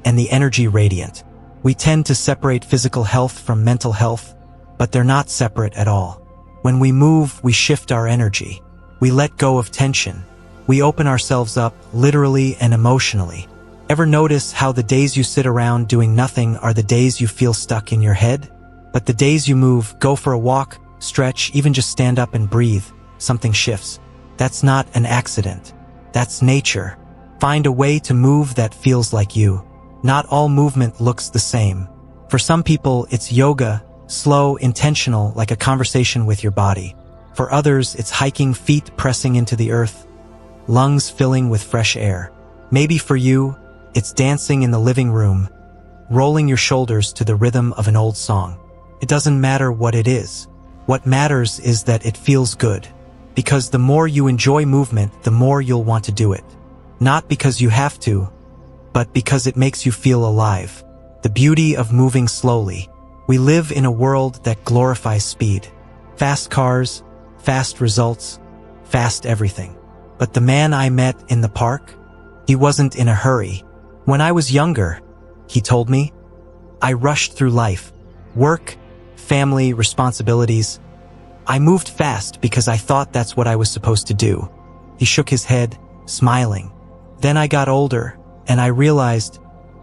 and the energy radiant. We tend to separate physical health from mental health, but they're not separate at all. When we move, we shift our energy. We let go of tension. We open ourselves up, literally and emotionally. Ever notice how the days you sit around doing nothing are the days you feel stuck in your head? But the days you move, go for a walk, stretch, even just stand up and breathe, something shifts. That's not an accident. That's nature. Find a way to move that feels like you. Not all movement looks the same. For some people, it's yoga, slow, intentional, like a conversation with your body. For others, it's hiking, feet pressing into the earth, lungs filling with fresh air. Maybe for you, it's dancing in the living room, rolling your shoulders to the rhythm of an old song. It doesn't matter what it is. What matters is that it feels good. Because the more you enjoy movement, the more you'll want to do it. Not because you have to, but because it makes you feel alive. The beauty of moving slowly. We live in a world that glorifies speed. Fast cars, fast results, fast everything. But the man I met in the park, he wasn't in a hurry. When I was younger, he told me, I rushed through life. Work, family, responsibilities. I moved fast because I thought that's what I was supposed to do. He shook his head, smiling. Then I got older, and I realized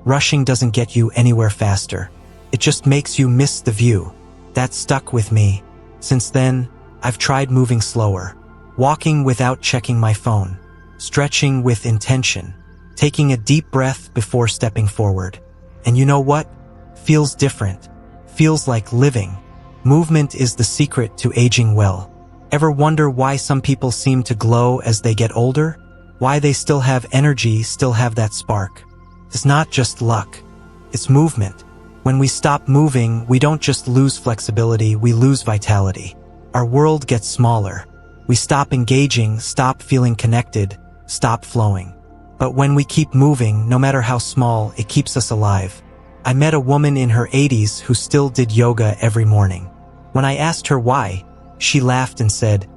rushing doesn't get you anywhere faster. It just makes you miss the view. That stuck with me. Since then, I've tried moving slower, walking without checking my phone, stretching with intention, taking a deep breath before stepping forward. And you know what? Feels different. feels like living. Movement is the secret to aging well. Ever wonder why some people seem to glow as they get older? Why they still have energy, still have that spark? It's not just luck. It's movement. When we stop moving, we don't just lose flexibility, we lose vitality. Our world gets smaller. We stop engaging, stop feeling connected, stop flowing. But when we keep moving, no matter how small, it keeps us alive. I met a woman in her 80s who still did yoga every morning. When I asked her why, she laughed and said,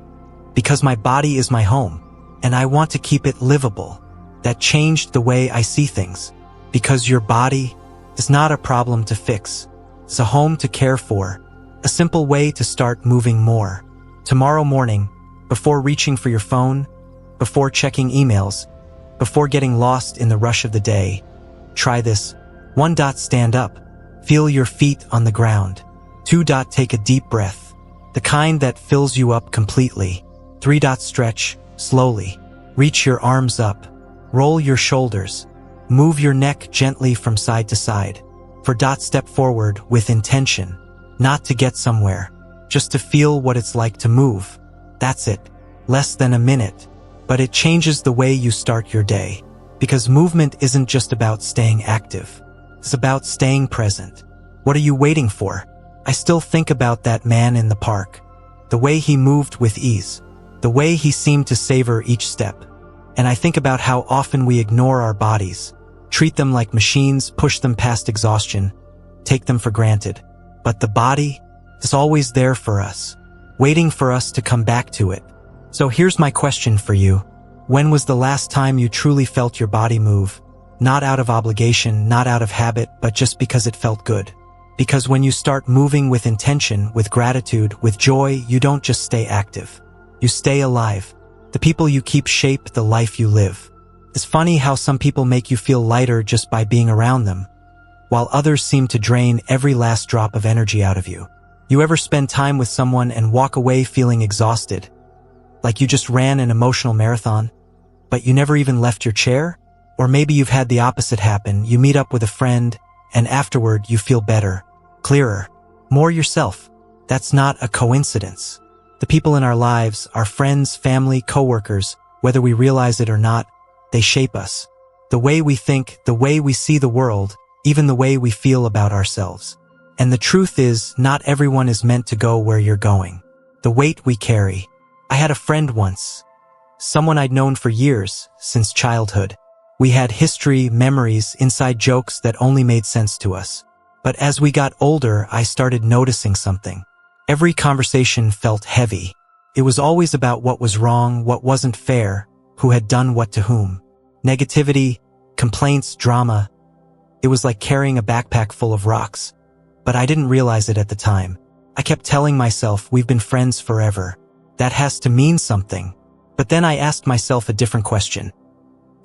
"Because my body is my home, and I want to keep it livable." That changed the way I see things. Because your body is not a problem to fix. It's a home to care for. A simple way to start moving more. Tomorrow morning, before reaching for your phone, before checking emails, before getting lost in the rush of the day, try this. 1. Stand up. Feel your feet on the ground. 2. Take a deep breath. The kind that fills you up completely. 3. Stretch, slowly. Reach your arms up. Roll your shoulders. Move your neck gently from side to side. 4. Step forward with intention. Not to get somewhere, just to feel what it's like to move. That's it. Less than a minute. But it changes the way you start your day. Because movement isn't just about staying active. It's about staying present. What are you waiting for? I still think about that man in the park. The way he moved with ease. The way he seemed to savor each step. And I think about how often we ignore our bodies. Treat them like machines, push them past exhaustion, take them for granted. But the body is always there for us, waiting for us to come back to it. So here's my question for you. When was the last time you truly felt your body move? Not out of obligation, not out of habit, but just because it felt good. Because when you start moving with intention, with gratitude, with joy, you don't just stay active. You stay alive. The people you keep shape the life you live. It's funny how some people make you feel lighter just by being around them, while others seem to drain every last drop of energy out of you. You ever spend time with someone and walk away feeling exhausted? Like you just ran an emotional marathon, but you never even left your chair? Or maybe you've had the opposite happen. You meet up with a friend, and afterward you feel better, clearer, more yourself. That's not a coincidence. The people in our lives, our friends, family, coworkers, whether we realize it or not, they shape us. The way we think, the way we see the world, even the way we feel about ourselves. And the truth is, not everyone is meant to go where you're going. The weight we carry. I had a friend once, someone I'd known for years, since childhood. We had history, memories, inside jokes that only made sense to us. But as we got older, I started noticing something. Every conversation felt heavy. It was always about what was wrong, what wasn't fair, who had done what to whom. Negativity, complaints, drama. It was like carrying a backpack full of rocks. But I didn't realize it at the time. I kept telling myself, we've been friends forever. That has to mean something. But then I asked myself a different question.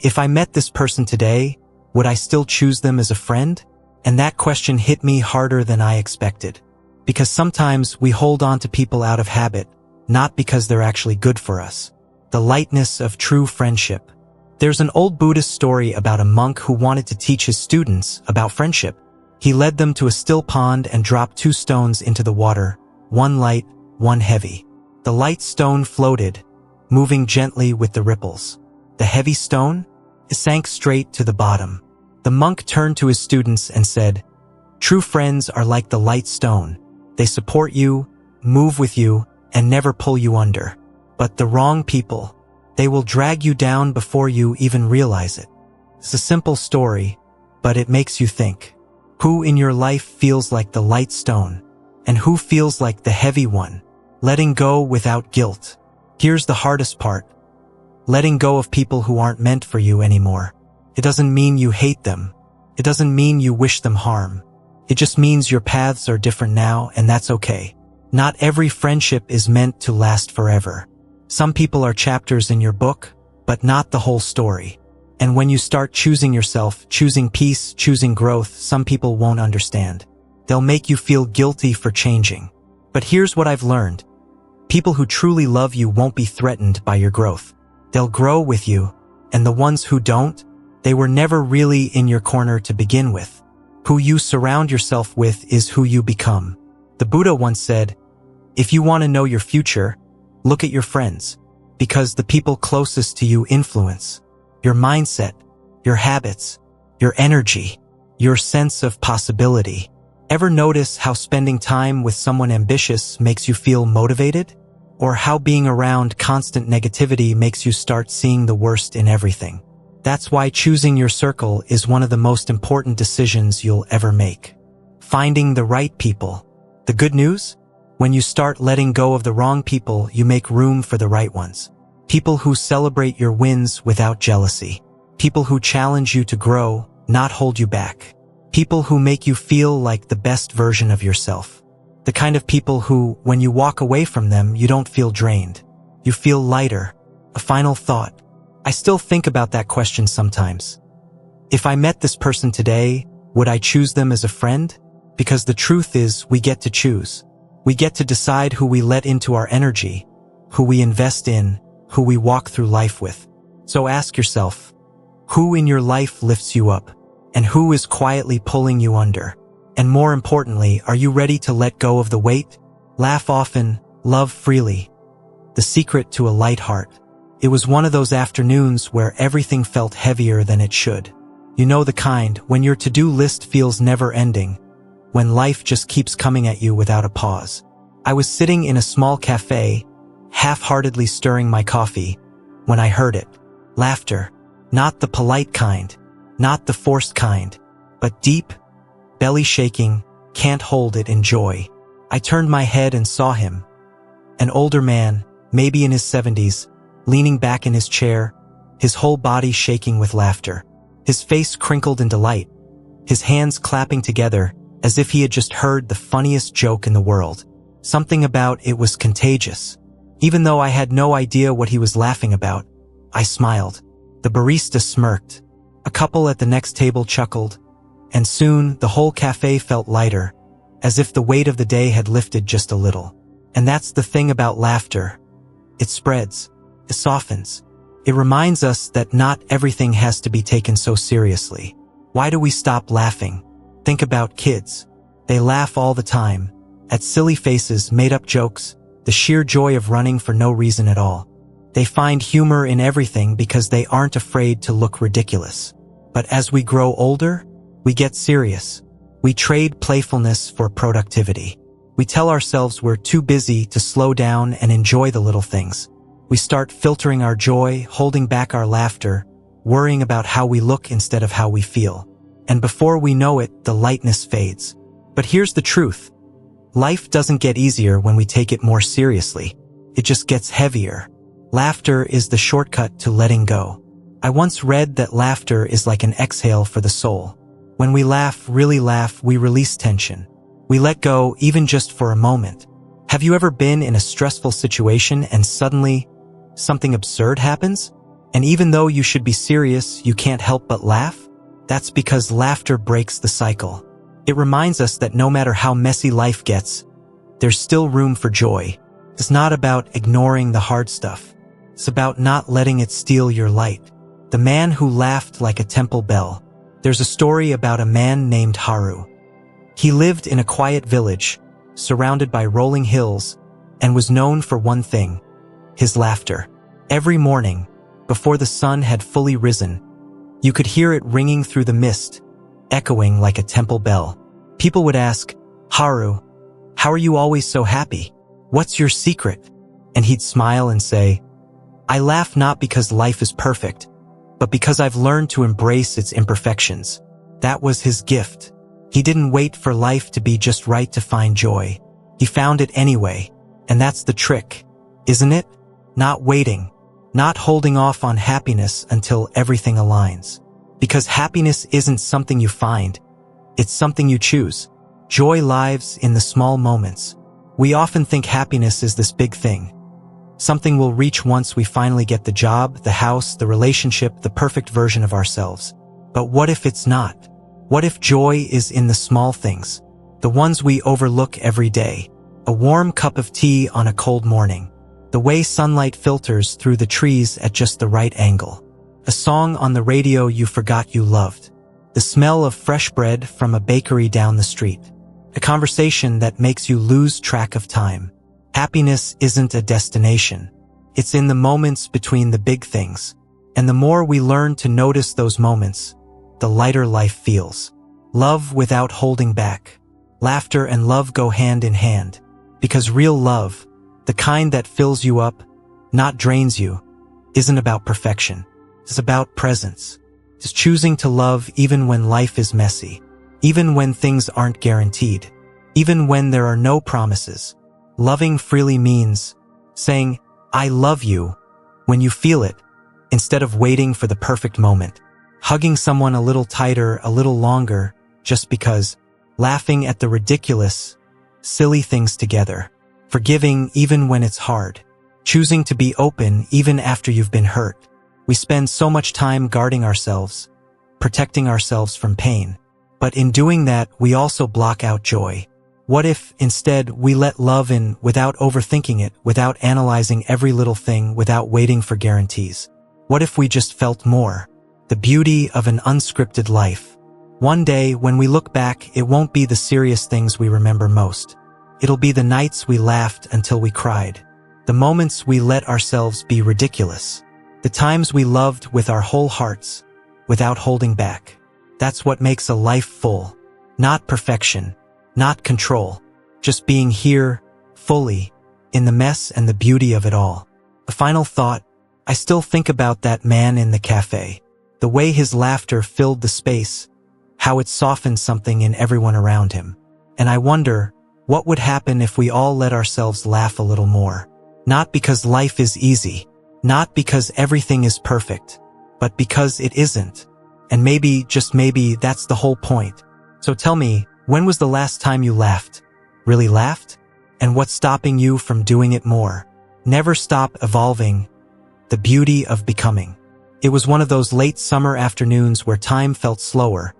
If I met this person today, would I still choose them as a friend? And that question hit me harder than I expected. Because sometimes we hold on to people out of habit, not because they're actually good for us. The lightness of true friendship. There's an old Buddhist story about a monk who wanted to teach his students about friendship. He led them to a still pond and dropped 2 stones into the water, one light, one heavy. The light stone floated, moving gently with the ripples. The heavy stone? It sank straight to the bottom. The monk turned to his students and said, "True friends are like the light stone. They support you, move with you, and never pull you under. But the wrong people, they will drag you down before you even realize it." It's a simple story, but it makes you think. Who in your life feels like the light stone? And who feels like the heavy one? Letting go without guilt. Here's the hardest part. Letting go of people who aren't meant for you anymore. It doesn't mean you hate them. It doesn't mean you wish them harm. It just means your paths are different now, and that's okay. Not every friendship is meant to last forever. Some people are chapters in your book, but not the whole story. And when you start choosing yourself, choosing peace, choosing growth, some people won't understand. They'll make you feel guilty for changing. But here's what I've learned. People who truly love you won't be threatened by your growth. They'll grow with you, and the ones who don't, they were never really in your corner to begin with. Who you surround yourself with is who you become. The Buddha once said, if you want to know your future, look at your friends, because the people closest to you influence your mindset, your habits, your energy, your sense of possibility. Ever notice how spending time with someone ambitious makes you feel motivated? Or how being around constant negativity makes you start seeing the worst in everything? That's why choosing your circle is one of the most important decisions you'll ever make. Finding the right people. The good news? When you start letting go of the wrong people, you make room for the right ones. People who celebrate your wins without jealousy. People who challenge you to grow, not hold you back. People who make you feel like the best version of yourself. The kind of people who, when you walk away from them, you don't feel drained. You feel lighter. A final thought. I still think about that question sometimes. If I met this person today, would I choose them as a friend? Because the truth is, we get to choose. We get to decide who we let into our energy, who we invest in, who we walk through life with. So ask yourself, who in your life lifts you up, and who is quietly pulling you under? And more importantly, are you ready to let go of the weight? Laugh often, love freely. The secret to a light heart. It was one of those afternoons where everything felt heavier than it should. You know the kind, when your to-do list feels never-ending, when life just keeps coming at you without a pause. I was sitting in a small cafe, half-heartedly stirring my coffee, when I heard it. Laughter. Not the polite kind, not the forced kind, but deep, belly-shaking, can't hold it in joy. I turned my head and saw him. An older man, maybe in his 70s, leaning back in his chair, his whole body shaking with laughter. His face crinkled in delight, his hands clapping together, as if he had just heard the funniest joke in the world. Something about it was contagious. Even though I had no idea what he was laughing about, I smiled. The barista smirked. A couple at the next table chuckled, and soon the whole cafe felt lighter, as if the weight of the day had lifted just a little. And that's the thing about laughter. It spreads. It softens. It reminds us that not everything has to be taken so seriously. Why do we stop laughing? Think about kids. They laugh all the time, at silly faces, made-up jokes, the sheer joy of running for no reason at all. They find humor in everything because they aren't afraid to look ridiculous. But as we grow older, we get serious. We trade playfulness for productivity. We tell ourselves we're too busy to slow down and enjoy the little things. We start filtering our joy, holding back our laughter, worrying about how we look instead of how we feel. And before we know it, the lightness fades. But here's the truth. Life doesn't get easier when we take it more seriously. It just gets heavier. Laughter is the shortcut to letting go. I once read that laughter is like an exhale for the soul. When we laugh, really laugh, we release tension. We let go even just for a moment. Have you ever been in a stressful situation and suddenly something absurd happens? And even though you should be serious, you can't help but laugh? That's because laughter breaks the cycle. It reminds us that no matter how messy life gets, there's still room for joy. It's not about ignoring the hard stuff. It's about not letting it steal your light. The man who laughed like a temple bell. There's a story about a man named Haru. He lived in a quiet village, surrounded by rolling hills, and was known for one thing: his laughter. Every morning, before the sun had fully risen, you could hear it ringing through the mist, echoing like a temple bell. People would ask, "Haru, how are you always so happy? What's your secret?" And he'd smile and say, "I laugh not because life is perfect, but because I've learned to embrace its imperfections." That was his gift. He didn't wait for life to be just right to find joy. He found it anyway. And that's the trick, isn't it? Not waiting. Not holding off on happiness until everything aligns. Because happiness isn't something you find. It's something you choose. Joy lives in the small moments. We often think happiness is this big thing. Something we'll reach once we finally get the job, the house, the relationship, the perfect version of ourselves. But what if it's not? What if joy is in the small things? The ones we overlook every day. A warm cup of tea on a cold morning. The way sunlight filters through the trees at just the right angle. A song on the radio you forgot you loved. the smell of fresh bread from a bakery down the street, a conversation that makes you lose track of time. Happiness isn't a destination. It's in the moments between the big things. And the more we learn to notice those moments, the lighter life feels. Love without holding back. Laughter and love go hand in hand. Because real love, the kind that fills you up, not drains you, isn't about perfection. It's about presence. It's choosing to love even when life is messy. Even when things aren't guaranteed. Even when there are no promises. Loving freely means saying, I love you, when you feel it, instead of waiting for the perfect moment. Hugging someone a little tighter, a little longer, just because. Laughing at the ridiculous, silly things together. Forgiving even when it's hard. Choosing to be open even after you've been hurt. We spend so much time guarding ourselves, protecting ourselves from pain. But in doing that, we also block out joy. What if, instead, we let love in without overthinking it, without analyzing every little thing, without waiting for guarantees? What if we just felt more? The beauty of an unscripted life. One day, when we look back, it won't be the serious things we remember most. It'll be the nights we laughed until we cried. The moments we let ourselves be ridiculous. The times we loved with our whole hearts, without holding back. That's what makes a life full. Not perfection. Not control, just being here, fully, in the mess and the beauty of it all. A final thought, I still think about that man in the cafe. The way his laughter filled the space, how it softened something in everyone around him. And I wonder, what would happen if we all let ourselves laugh a little more? Not because life is easy, not because everything is perfect, but because it isn't. And maybe, just maybe, that's the whole point. So tell me, when was the last time you laughed? Really laughed? And what's stopping you from doing it more? Never stop evolving. The beauty of becoming. It was one of those late summer afternoons where time felt slower,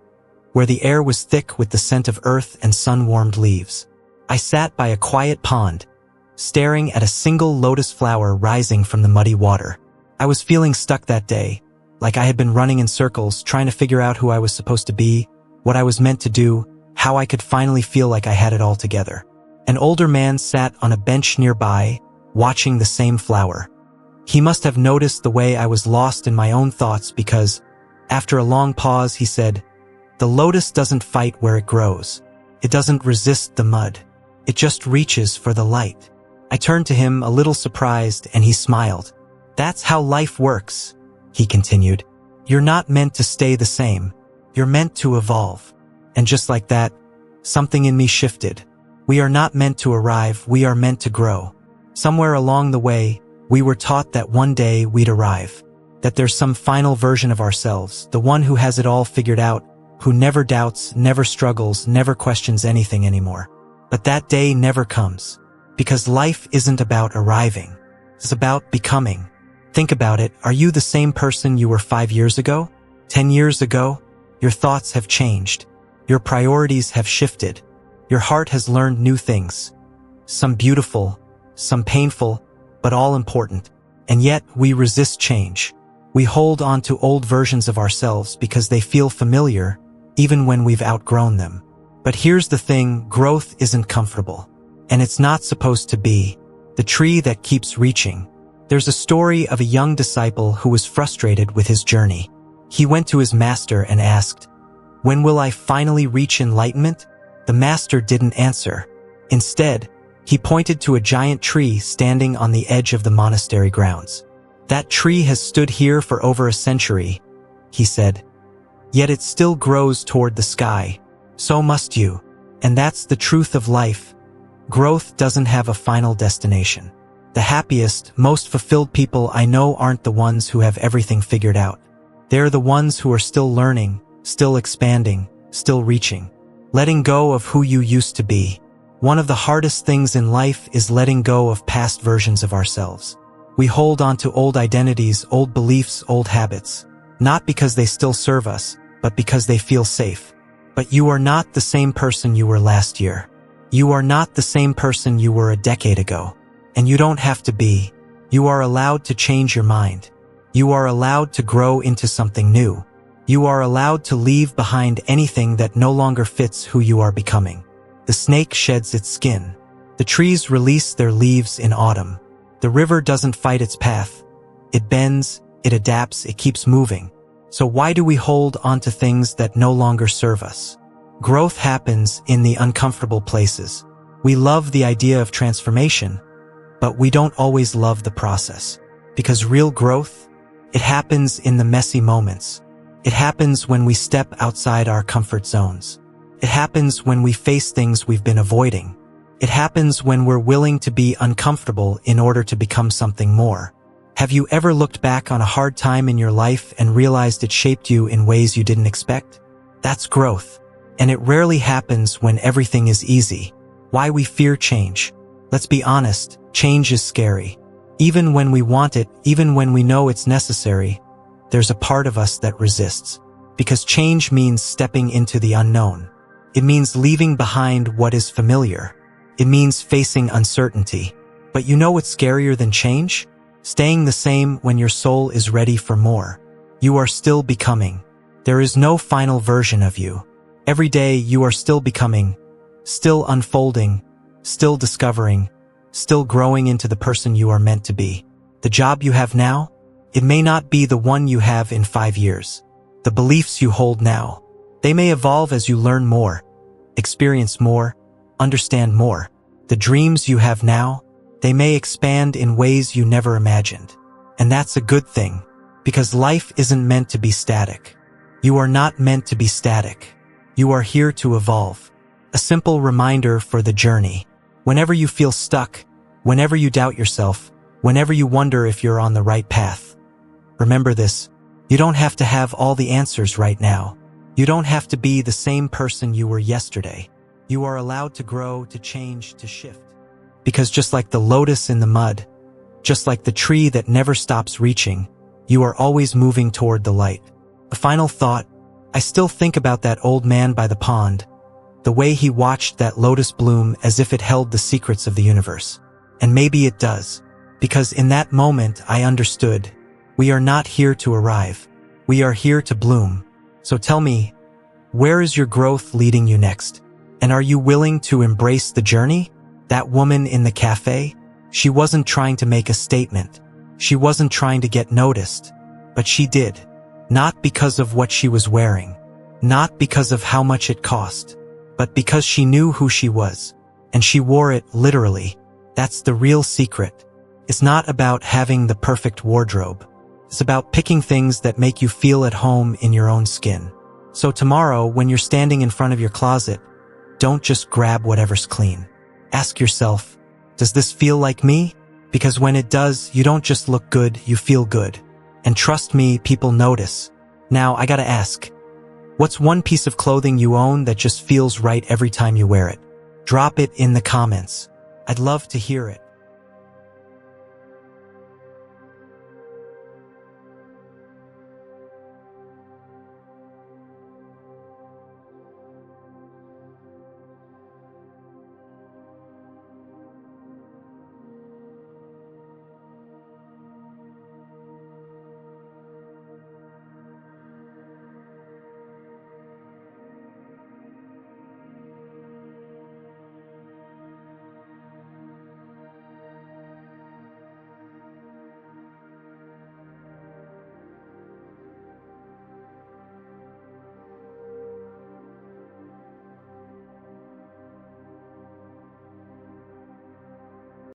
where the air was thick with the scent of earth and sun-warmed leaves. I sat by a quiet pond, staring at a single lotus flower rising from the muddy water. I was feeling stuck that day, like I had been running in circles, trying to figure out who I was supposed to be, what I was meant to do, how I could finally feel like I had it all together. An older man sat on a bench nearby, watching the same flower. He must have noticed the way I was lost in my own thoughts because, after a long pause, he said, "The lotus doesn't fight where it grows. It doesn't resist the mud. It just reaches for the light." I turned to him, a little surprised, and he smiled. "That's how life works," he continued. "You're not meant to stay the same. You're meant to evolve." And just like that, something in me shifted. We are not meant to arrive, we are meant to grow. Somewhere along the way, we were taught that one day we'd arrive. That there's some final version of ourselves, the one who has it all figured out, who never doubts, never struggles, never questions anything anymore. But that day never comes. Because life isn't about arriving. It's about becoming. Think about it, are you the same person you were 5 years ago? 10 years ago? Your thoughts have changed. Your priorities have shifted. Your heart has learned new things. Some beautiful, some painful, but all important. And yet, we resist change. We hold on to old versions of ourselves because they feel familiar, even when we've outgrown them. But here's the thing, growth isn't comfortable. And it's not supposed to be. The tree that keeps reaching. There's a story of a young disciple who was frustrated with his journey. He went to his master and asked, "When will I finally reach enlightenment?" The master didn't answer. Instead, he pointed to a giant tree standing on the edge of the monastery grounds. "That tree has stood here for over a century," he said. "Yet it still grows toward the sky. So must you. And that's the truth of life. Growth doesn't have a final destination. The happiest, most fulfilled people I know aren't the ones who have everything figured out. They're the ones who are still learning, still expanding, still reaching. Letting go of who you used to be. One of the hardest things in life is letting go of past versions of ourselves. We hold on to old identities, old beliefs, old habits. Not because they still serve us, but because they feel safe. But you are not the same person you were last year. You are not the same person you were a decade ago. And you don't have to be. You are allowed to change your mind. You are allowed to grow into something new. You are allowed to leave behind anything that no longer fits who you are becoming. The snake sheds its skin. The trees release their leaves in autumn. The river doesn't fight its path. It bends, it adapts, it keeps moving. So why do we hold onto things that no longer serve us? Growth happens in the uncomfortable places. We love the idea of transformation, but we don't always love the process. Because real growth, it happens in the messy moments. It happens when we step outside our comfort zones. It happens when we face things we've been avoiding. It happens when we're willing to be uncomfortable in order to become something more. Have you ever looked back on a hard time in your life and realized it shaped you in ways you didn't expect? That's growth. And it rarely happens when everything is easy. Why we fear change? Let's be honest, change is scary. Even when we want it, even when we know it's necessary, there's a part of us that resists. Because change means stepping into the unknown. It means leaving behind what is familiar. It means facing uncertainty. But you know what's scarier than change? Staying the same when your soul is ready for more. You are still becoming. There is no final version of you. Every day you are still becoming, still unfolding, still discovering, still growing into the person you are meant to be. The job you have now, it may not be the one you have in 5 years. The beliefs you hold now, they may evolve as you learn more, experience more, understand more. The dreams you have now, they may expand in ways you never imagined. And that's a good thing, because life isn't meant to be static. You are not meant to be static. You are here to evolve. A simple reminder for the journey. Whenever you feel stuck, whenever you doubt yourself, whenever you wonder if you're on the right path, remember this: you don't have to have all the answers right now. You don't have to be the same person you were yesterday. You are allowed to grow, to change, to shift. Because just like the lotus in the mud, just like the tree that never stops reaching, you are always moving toward the light. A final thought: I still think about that old man by the pond, the way he watched that lotus bloom as if it held the secrets of the universe. And maybe it does, because in that moment I understood, we are not here to arrive. We are here to bloom. So tell me, where is your growth leading you next? And are you willing to embrace the journey? That woman in the cafe, she wasn't trying to make a statement. She wasn't trying to get noticed, but she did. Not because of what she was wearing, not because of how much it cost, but because she knew who she was, and she wore it literally. That's the real secret. It's not about having the perfect wardrobe. It's about picking things that make you feel at home in your own skin. So tomorrow, when you're standing in front of your closet, don't just grab whatever's clean. Ask yourself, does this feel like me? Because when it does, you don't just look good, you feel good. And trust me, people notice. Now, I gotta ask, what's one piece of clothing you own that just feels right every time you wear it? Drop it in the comments. I'd love to hear it.